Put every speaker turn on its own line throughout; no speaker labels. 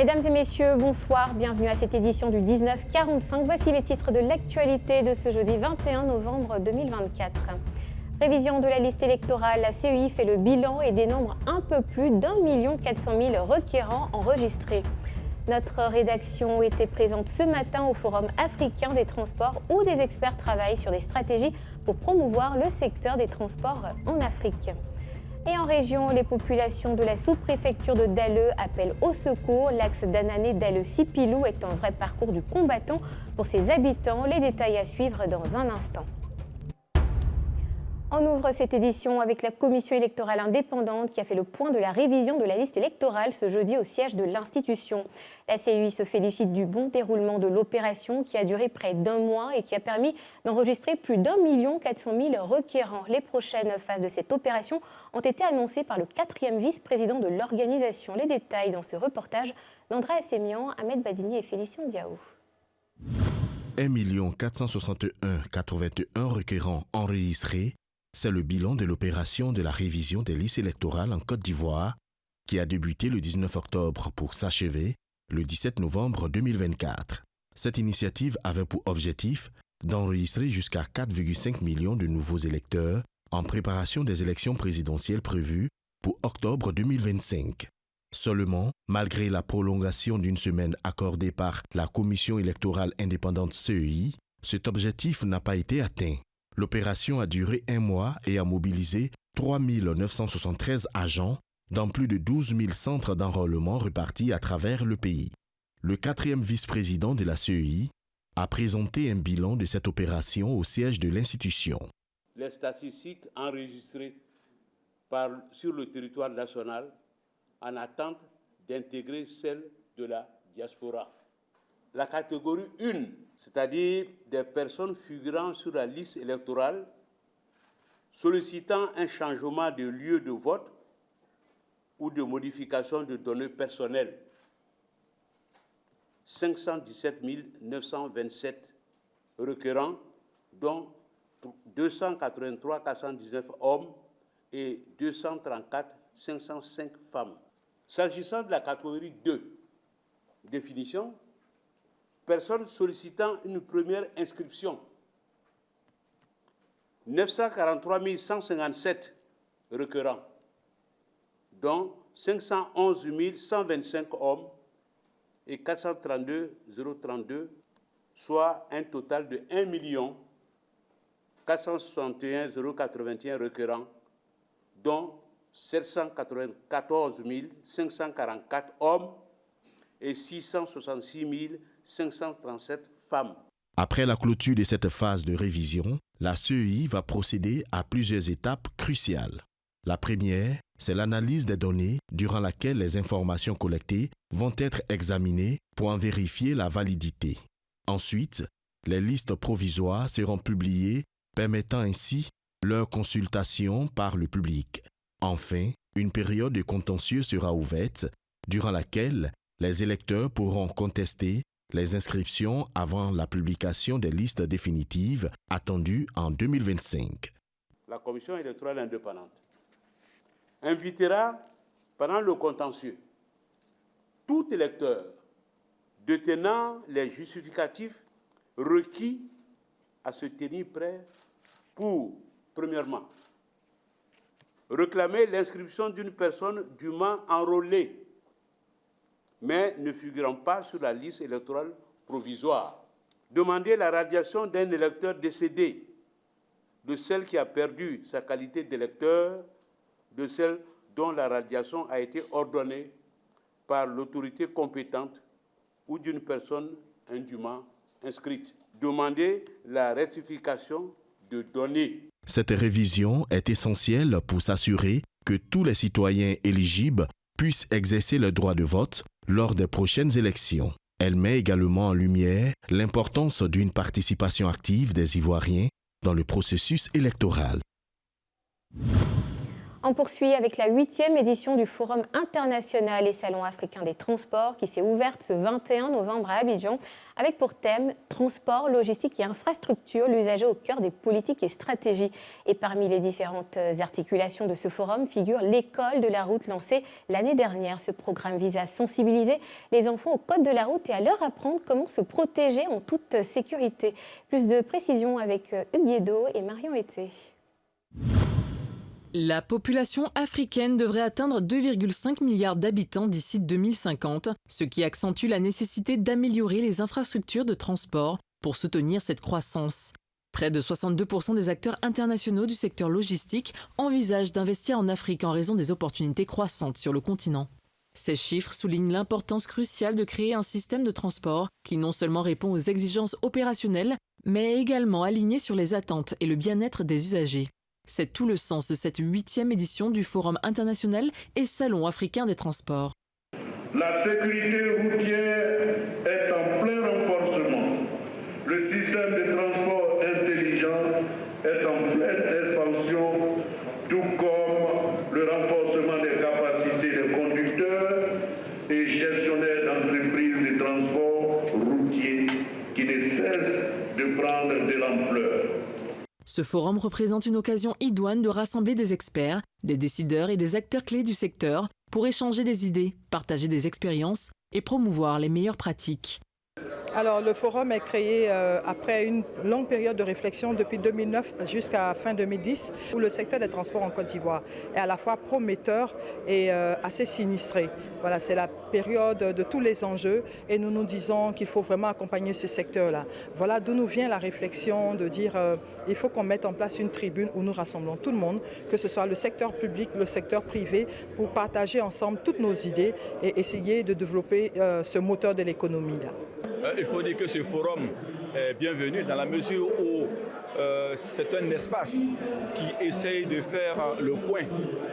Mesdames et messieurs, bonsoir, bienvenue à cette édition du 1945. Voici les titres de l'actualité de ce jeudi 21 novembre 2024. Révision de la liste électorale, la CEI fait le bilan et dénombre un peu plus d'1 400 000 requérants enregistrés. Notre rédaction était présente ce matin au Forum africain des transports où des experts travaillent sur des stratégies pour promouvoir le secteur des transports en Afrique. Et en région, les populations de la sous-préfecture de Dalleux appellent au secours. L'axe d'Anané-Dalleux-Sipilou est un vrai parcours du combattant pour ses habitants. Les détails à suivre dans un instant. On ouvre cette édition avec la commission électorale indépendante qui a fait le point de la révision de la liste électorale ce jeudi au siège de l'institution. La CEI se félicite du bon déroulement de l'opération qui a duré près d'un mois et qui a permis d'enregistrer plus d'1 400 000 requérants. Les prochaines phases de cette opération ont été annoncées par le 4e vice-président de l'organisation. Les détails dans ce reportage d'André Assemian, Ahmed Badini et Félicien Diaou.
1 461 081 requérants enregistrés. C'est le bilan de l'opération de la révision des listes électorales en Côte d'Ivoire qui a débuté le 19 octobre pour s'achever le 17 novembre 2024. Cette initiative avait pour objectif d'enregistrer jusqu'à 4,5 millions de nouveaux électeurs en préparation des élections présidentielles prévues pour octobre 2025. Seulement, malgré la prolongation d'une semaine accordée par la Commission électorale indépendante CEI, cet objectif n'a pas été atteint. L'opération a duré un mois et a mobilisé 3 973 agents dans plus de 12 000 centres d'enrôlement répartis à travers le pays. Le 4e vice-président de la CEI a présenté un bilan de cette opération au siège de l'institution.
Les statistiques enregistrées sur le territoire national en attente d'intégrer celles de la diaspora. La catégorie 1, c'est-à-dire des personnes figurant sur la liste électorale, sollicitant un changement de lieu de vote ou de modification de données personnelles. 517 927 requérants, dont 283 419 hommes et 234 505 femmes. S'agissant de la catégorie 2, définition, personnes sollicitant une première inscription, 943 157 requérants, dont 511 125 hommes et 432 032, soit un total de 1 461 081 requérants, dont 794 544 hommes et 666 537 femmes.
Après la clôture de cette phase de révision, la CEI va procéder à plusieurs étapes cruciales. La première, c'est l'analyse des données durant laquelle les informations collectées vont être examinées pour en vérifier la validité. Ensuite, les listes provisoires seront publiées, permettant ainsi leur consultation par le public. Enfin, une période de contentieux sera ouverte, durant laquelle les électeurs pourront contester les inscriptions avant la publication des listes définitives attendues en 2025.
La Commission électorale indépendante invitera, pendant le contentieux, tout électeur détenant les justificatifs requis à se tenir prêt pour, premièrement, réclamer l'inscription d'une personne dûment enrôlée mais ne figurant pas sur la liste électorale provisoire. Demander la radiation d'un électeur décédé, de celle qui a perdu sa qualité d'électeur, de celle dont la radiation a été ordonnée par l'autorité compétente ou d'une personne indûment inscrite. Demander la rectification de données.
Cette révision est essentielle pour s'assurer que tous les citoyens éligibles puissent exercer le droit de vote lors des prochaines élections. Elle met également en lumière l'importance d'une participation active des Ivoiriens dans le processus électoral.
On poursuit avec la 8e édition du Forum international et Salon africain des transports qui s'est ouverte ce 21 novembre à Abidjan avec pour thème transport, logistique et infrastructure, l'usager au cœur des politiques et stratégies. Et parmi les différentes articulations de ce forum figure l'école de la route lancée l'année dernière. Ce programme vise à sensibiliser les enfants au code de la route et à leur apprendre comment se protéger en toute sécurité. Plus de précisions avec Hugues Guédot et Marion Été.
La population africaine devrait atteindre 2,5 milliards d'habitants d'ici 2050, ce qui accentue la nécessité d'améliorer les infrastructures de transport pour soutenir cette croissance. Près de 62% des acteurs internationaux du secteur logistique envisagent d'investir en Afrique en raison des opportunités croissantes sur le continent. Ces chiffres soulignent l'importance cruciale de créer un système de transport qui non seulement répond aux exigences opérationnelles, mais est également aligné sur les attentes et le bien-être des usagers. C'est tout le sens de cette 8e édition du Forum international et Salon africain des transports.
La sécurité routière est en plein renforcement. Le système de transport intelligent est en pleine expansion, tout comme le renforcement des capacités des conducteurs et gestionnaires d'entreprises de transport routier qui ne cessent de prendre de l'ampleur.
Ce forum représente une occasion idoine de rassembler des experts, des décideurs et des acteurs clés du secteur pour échanger des idées, partager des expériences et promouvoir les meilleures pratiques.
Alors, le forum est créé après une longue période de réflexion depuis 2009 jusqu'à fin 2010 où le secteur des transports en Côte d'Ivoire est à la fois prometteur et assez sinistré. Voilà, c'est la période de tous les enjeux et nous nous disons qu'il faut vraiment accompagner ce secteur-là. Voilà d'où nous vient la réflexion de dire il faut qu'on mette en place une tribune où nous rassemblons tout le monde, que ce soit le secteur public, le secteur privé, pour partager ensemble toutes nos idées et essayer de développer ce moteur de l'économie-là.
Il faut dire que ce forum est bienvenu dans la mesure où c'est un espace qui essaye de faire le point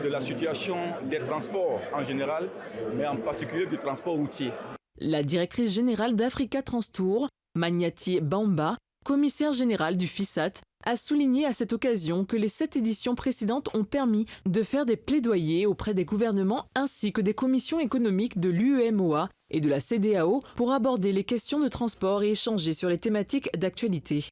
de la situation des transports en général, mais en particulier du transport routier.
La directrice générale d'Africa Transtour, Magnati Bamba, commissaire général du FISAT, a souligné à cette occasion que les 7 éditions précédentes ont permis de faire des plaidoyers auprès des gouvernements ainsi que des commissions économiques de l'UEMOA et de la CEDEAO pour aborder les questions de transport et échanger sur les thématiques d'actualité.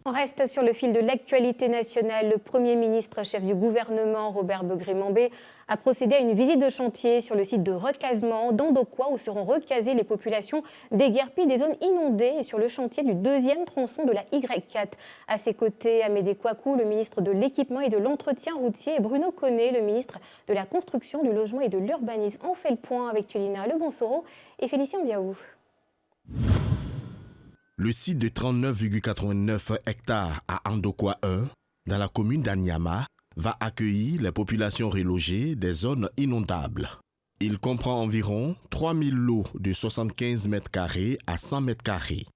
On reste sur le fil de l'actualité nationale. Le Premier ministre, chef du gouvernement, Robert Begré-Mambé, a procédé à une visite de chantier sur le site de recasement d'Andokwa où seront recasées les populations déguerpies des zones inondées et sur le chantier du 2e tronçon de la Y4. À ses côtés, Amédée Kouakou, le ministre de l'Équipement et de l'Entretien routier, et Bruno Koné, le ministre de la Construction, du Logement et de l'Urbanisme. On fait le point avec Tchelina Lebonsoro et Félicien Biaou.
Le site de 39,89 hectares à Andokwa 1, dans la commune d'Anyama, va accueillir les populations relogées des zones inondables. Il comprend environ 3000 lots de 75 mètres carrés à 100 mètres carrés.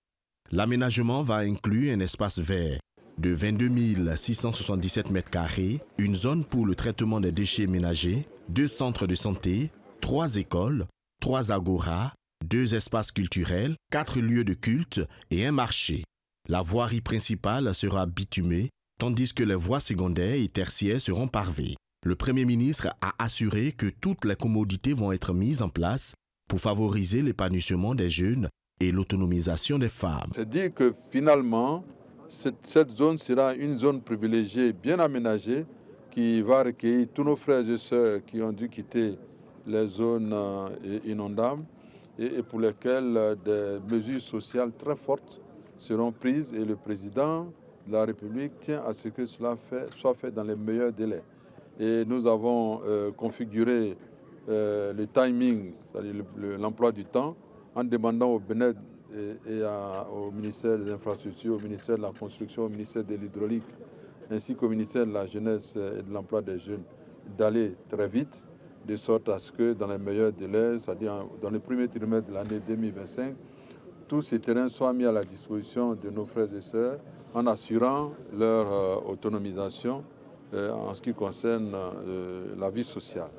L'aménagement va inclure un espace vert de 22 677 mètres carrés, une zone pour le traitement des déchets ménagers, 2 centres de santé, 3 écoles, 3 agoras, 2 espaces culturels, 4 lieux de culte et un marché. La voirie principale sera bitumée, tandis que les voies secondaires et tertiaires seront pavées. Le Premier ministre a assuré que toutes les commodités vont être mises en place pour favoriser l'épanouissement des jeunes et l'autonomisation des femmes.
C'est-à-dire que finalement, cette zone sera une zone privilégiée, bien aménagée, qui va recueillir tous nos frères et sœurs qui ont dû quitter les zones inondables et pour lesquelles des mesures sociales très fortes seront prises et le président de la République tient à ce que cela soit fait dans les meilleurs délais. Et nous avons configuré le timing, c'est-à-dire l'emploi du temps, en demandant au BNED et au ministère des Infrastructures, au ministère de la Construction, au ministère de l'Hydraulique, ainsi qu'au ministère de la Jeunesse et de l'Emploi des Jeunes, d'aller très vite, de sorte à ce que dans les meilleurs délais, c'est-à-dire dans le premier trimestre de l'année 2025, tous ces terrains soient mis à la disposition de nos frères et sœurs en assurant leur autonomisation en ce qui concerne la vie sociale.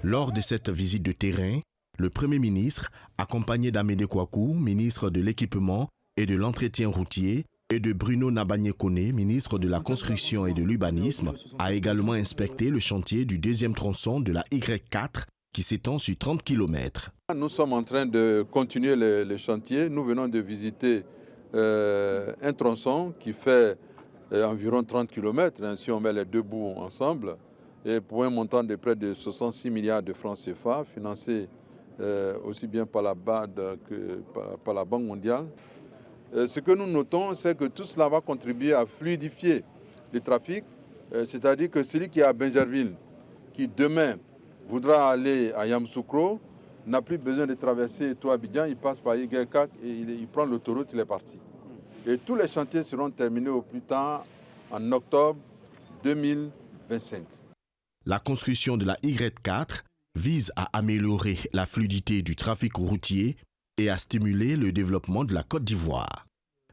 Lors de cette visite de terrain, le Premier ministre, accompagné d'Amédée Kouakou, ministre de l'Équipement et de l'Entretien routier, et de Bruno Nabagné-Koné, ministre de la Construction et de l'Urbanisme, a également inspecté le chantier du deuxième tronçon de la Y4 qui s'étend sur 30 km.
Nous sommes en train de continuer le chantier. Nous venons de visiter un tronçon qui fait environ 30 km, si on met les deux bouts ensemble, et pour un montant de près de 66 milliards de francs CFA, financé aussi bien par la BAD que par la Banque mondiale. Ce que nous notons, c'est que tout cela va contribuer à fluidifier le trafic, c'est-à-dire que celui qui est à Bingerville, qui demain voudra aller à Yamoussoukro, n'a plus besoin de traverser tout Abidjan, il passe par Y4 et il prend l'autoroute, il est parti. Et tous les chantiers seront terminés au plus tard en octobre 2025.
La construction de la Y4 vise à améliorer la fluidité du trafic routier et à stimuler le développement de la Côte d'Ivoire.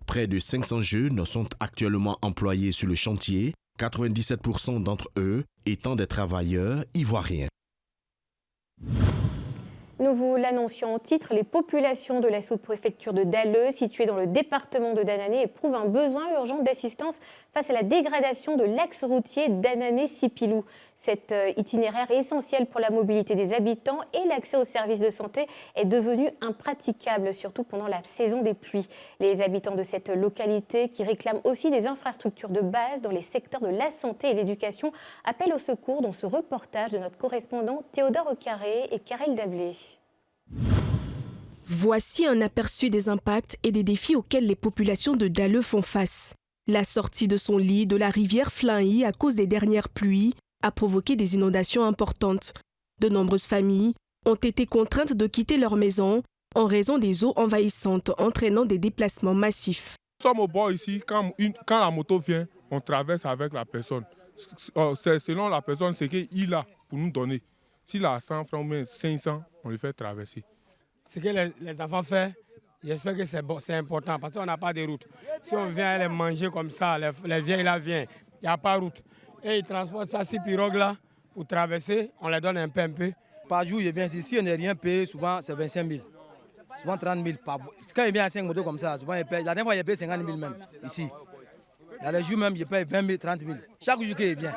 Près de 500 jeunes sont actuellement employés sur le chantier, 97% d'entre eux étant des travailleurs ivoiriens.
Nous vous l'annoncions en titre, les populations de la sous-préfecture de Dalleux, située dans le département de Danané, éprouvent un besoin urgent d'assistance face à la dégradation de l'axe routier Danané-Sipilou. Cet itinéraire essentiel pour la mobilité des habitants et l'accès aux services de santé est devenu impraticable, surtout pendant la saison des pluies. Les habitants de cette localité, qui réclament aussi des infrastructures de base dans les secteurs de la santé et l'éducation, appellent au secours dans ce reportage de notre correspondant Théodore Ocaré et Karel Dablé.
Voici un aperçu des impacts et des défis auxquels les populations de Dalleux font face. La sortie de son lit de la rivière Flinhy à cause des dernières pluies a provoqué des inondations importantes. De nombreuses familles ont été contraintes de quitter leur maison en raison des eaux envahissantes entraînant des déplacements massifs.
Nous sommes au bord ici, quand la moto vient, on traverse avec la personne. C'est selon la personne ce qu'il a pour nous donner. S'il a 100 francs ou même 500, on le fait traverser.
Ce que les enfants font, j'espère que c'est bon, c'est important parce qu'on n'a pas de route. Si on vient les manger comme ça, les vieilles là viennent, il n'y a pas de route. Et ils transportent ça, ces pirogues là, pour traverser, on les donne un peu.
Par jour, je viens ici, si on n'est rien payé, souvent c'est 25 000. Souvent 30 000 par mois. Quand il vient à 5 motos comme ça, souvent il paye. La dernière fois, il paye 50 000 même, ici. Dans les jours même, il paye 20 000, 30 000. Chaque jour qu'il vient.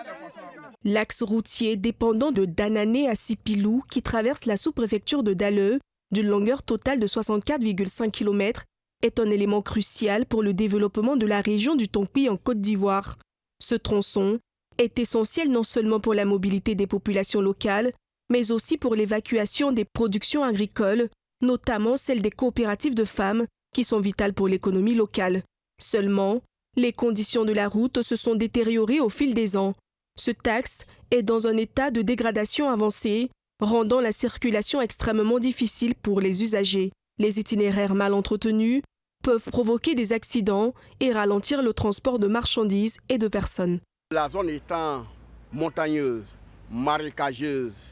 L'axe routier dépendant de Danané à Sipilou, qui traverse la sous-préfecture de Dalleux, d'une longueur totale de 64,5 km, est un élément crucial pour le développement de la région du Tonkpi en Côte d'Ivoire. Ce tronçon est essentiel non seulement pour la mobilité des populations locales, mais aussi pour l'évacuation des productions agricoles, notamment celles des coopératives de femmes, qui sont vitales pour l'économie locale. Seulement, les conditions de la route se sont détériorées au fil des ans. Ce axe est dans un état de dégradation avancée, rendant la circulation extrêmement difficile pour les usagers. Les itinéraires mal entretenus peuvent provoquer des accidents et ralentir le transport de marchandises et de personnes.
La zone étant montagneuse, marécageuse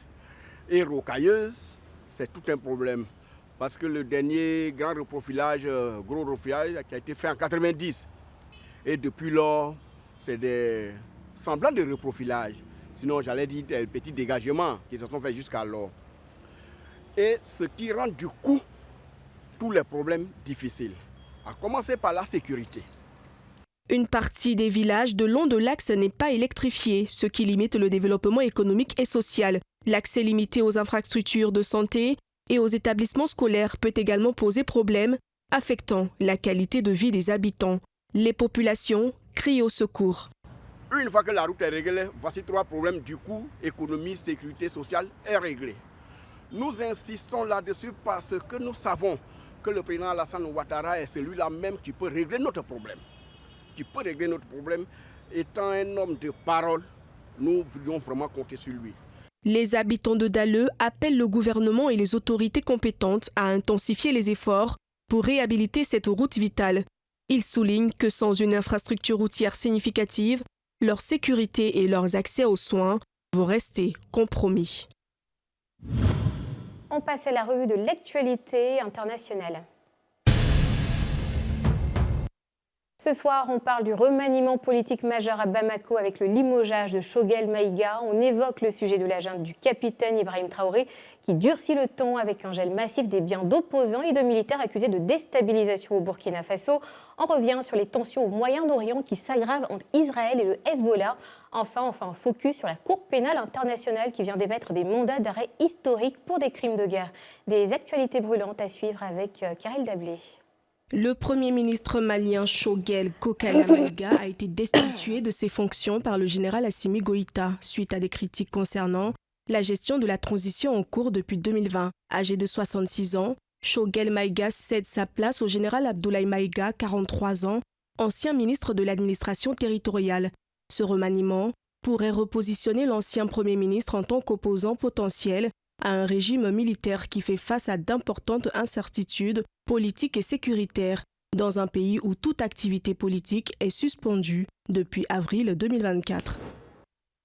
et rocailleuse, c'est tout un problème. Parce que le dernier grand reprofilage, gros reprofilage qui a été fait en 90. Et depuis lors, c'est des semblants de reprofilage. Sinon, j'allais dire des petits dégagements qui se sont faits jusqu'alors. Et ce qui rend du coup tous les problèmes difficiles. À commencer par la sécurité.
Une partie des villages de long de l'axe n'est pas électrifiée, ce qui limite le développement économique et social. L'accès limité aux infrastructures de santé et aux établissements scolaires peut également poser problème, affectant la qualité de vie des habitants. Les populations crient au secours.
Une fois que la route est réglée, voici 3 problèmes du coup, économie, sécurité sociale est réglée. Nous insistons là-dessus parce que nous savons que le président Alassane Ouattara est celui-là même qui peut régler notre problème. Étant un homme de parole, nous voulions vraiment compter sur lui.
Les habitants de Dalleux appellent le gouvernement et les autorités compétentes à intensifier les efforts pour réhabiliter cette route vitale. Ils soulignent que sans une infrastructure routière significative, leur sécurité et leurs accès aux soins vont rester compromis.
On passe à la revue de l'actualité internationale. Ce soir, on parle du remaniement politique majeur à Bamako avec le limogeage de Choguel Maïga. On évoque le sujet de la junte du capitaine Ibrahim Traoré qui durcit le ton avec un gel massif des biens d'opposants et de militaires accusés de déstabilisation au Burkina Faso. On revient sur les tensions au Moyen-Orient qui s'aggravent entre Israël et le Hezbollah. Enfin, on fait un focus sur la Cour pénale internationale qui vient d'émettre des mandats d'arrêt historiques pour des crimes de guerre. Des actualités brûlantes à suivre avec Karel Dablé.
Le Premier ministre malien Choguel Kokala Maïga a été destitué de ses fonctions par le général Assimi Goïta suite à des critiques concernant la gestion de la transition en cours depuis 2020. Âgé de 66 ans, Choguel Maïga cède sa place au général Abdoulaye Maïga, 43 ans, ancien ministre de l'administration territoriale. Ce remaniement pourrait repositionner l'ancien Premier ministre en tant qu'opposant potentiel à un régime militaire qui fait face à d'importantes incertitudes politiques et sécuritaires dans un pays où toute activité politique est suspendue depuis avril 2024.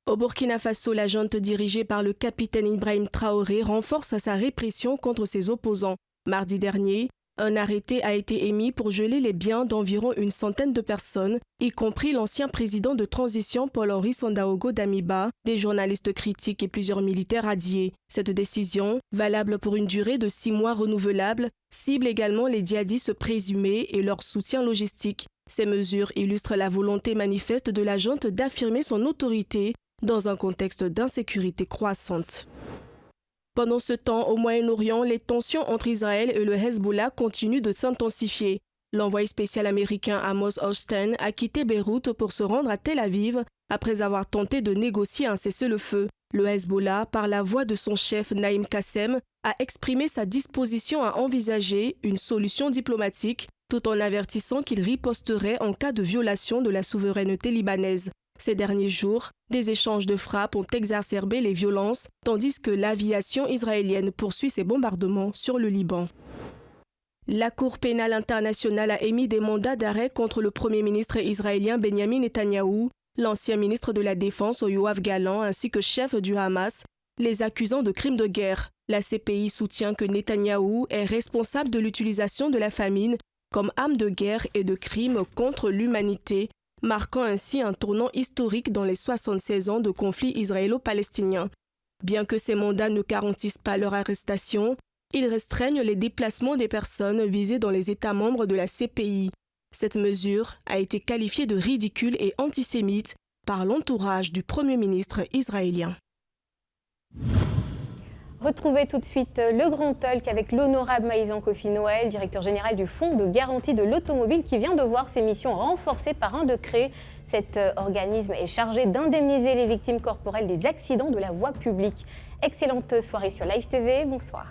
Au Burkina Faso, la junte dirigée par le capitaine Ibrahim Traoré renforce sa répression contre ses opposants. Mardi dernier, un arrêté a été émis pour geler les biens d'environ une centaine de personnes, y compris l'ancien président de transition Paul-Henri Sandaogo Damiba, des journalistes critiques et plusieurs militaires radiés. Cette décision, valable pour une durée de 6 mois renouvelable, cible également les djihadistes présumés et leur soutien logistique. Ces mesures illustrent la volonté manifeste de la junte d'affirmer son autorité dans un contexte d'insécurité croissante. Pendant ce temps, au Moyen-Orient, les tensions entre Israël et le Hezbollah continuent de s'intensifier. L'envoyé spécial américain Amos Hochstein a quitté Beyrouth pour se rendre à Tel Aviv après avoir tenté de négocier un cessez-le-feu. Le Hezbollah, par la voix de son chef Naïm Kassem, a exprimé sa disposition à envisager une solution diplomatique tout en avertissant qu'il riposterait en cas de violation de la souveraineté libanaise. Ces derniers jours, des échanges de frappes ont exacerbé les violences, tandis que l'aviation israélienne poursuit ses bombardements sur le Liban. La Cour pénale internationale a émis des mandats d'arrêt contre le Premier ministre israélien Benjamin Netanyahou, l'ancien ministre de la Défense Yoav Gallant ainsi que chef du Hamas, les accusant de crimes de guerre. La CPI soutient que Netanyahou est responsable de l'utilisation de la famine comme arme de guerre et de crimes contre l'humanité, marquant ainsi un tournant historique dans les 76 ans de conflit israélo-palestinien. Bien que ces mandats ne garantissent pas leur arrestation, ils restreignent les déplacements des personnes visées dans les États membres de la CPI. Cette mesure a été qualifiée de ridicule et antisémite par l'entourage du Premier ministre israélien.
Retrouvez tout de suite le Grand Talk avec l'honorable Maïsan Kofi Noël, directeur général du Fonds de garantie de l'automobile qui vient de voir ses missions renforcées par un décret. Cet organisme est chargé d'indemniser les victimes corporelles des accidents de la voie publique. Excellente soirée sur Live TV, bonsoir.